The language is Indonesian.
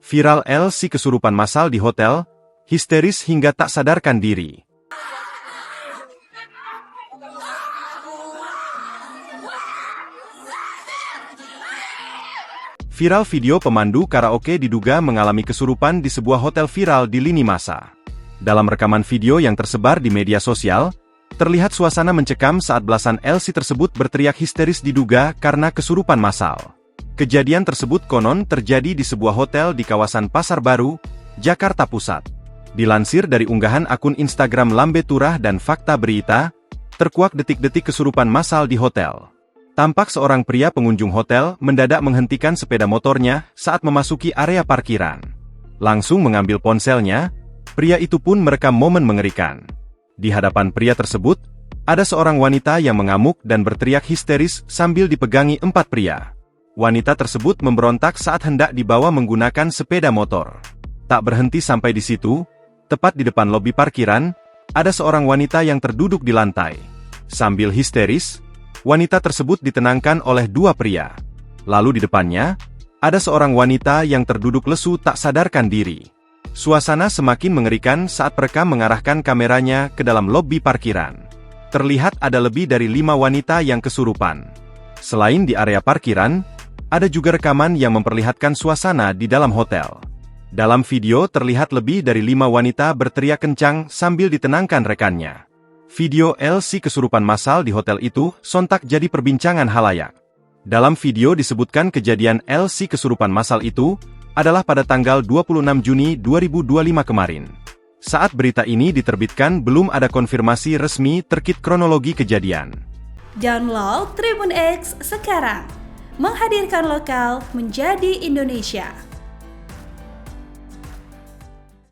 Viral LC kesurupan massal di hotel, histeris hingga tak sadarkan diri. Viral video pemandu karaoke diduga mengalami kesurupan di sebuah hotel viral di lini masa. Dalam rekaman video yang tersebar di media sosial, terlihat suasana mencekam saat belasan LC tersebut berteriak histeris diduga karena kesurupan massal. Kejadian tersebut konon terjadi di sebuah hotel di kawasan Pasar Baru, Jakarta Pusat. Dilansir dari unggahan akun Instagram Lambe Turah dan Fakta Berita, terkuak detik-detik kesurupan massal di hotel. Tampak seorang pria pengunjung hotel mendadak menghentikan sepeda motornya saat memasuki area parkiran. Langsung mengambil ponselnya, pria itu pun merekam momen mengerikan. Di hadapan pria tersebut, ada seorang wanita yang mengamuk dan berteriak histeris sambil dipegangi 4 pria. Wanita tersebut memberontak saat hendak dibawa menggunakan sepeda motor. Tak berhenti sampai di situ, tepat di depan lobi parkiran, ada seorang wanita yang terduduk di lantai. Sambil histeris, wanita tersebut ditenangkan oleh 2 pria. Lalu di depannya, ada seorang wanita yang terduduk lesu tak sadarkan diri. Suasana semakin mengerikan saat perekam mengarahkan kameranya ke dalam lobi parkiran. Terlihat ada lebih dari 5 wanita yang kesurupan. Selain di area parkiran, ada juga rekaman yang memperlihatkan suasana di dalam hotel. Dalam video terlihat lebih dari 5 wanita berteriak kencang sambil ditenangkan rekannya. Video LC kesurupan massal di hotel itu sontak jadi perbincangan halayak. Dalam video disebutkan kejadian LC kesurupan massal itu adalah pada tanggal 26 Juni 2025 kemarin. Saat berita ini diterbitkan belum ada konfirmasi resmi terkait kronologi kejadian. Download Tribun X sekarang, menghadirkan lokal menjadi Indonesia.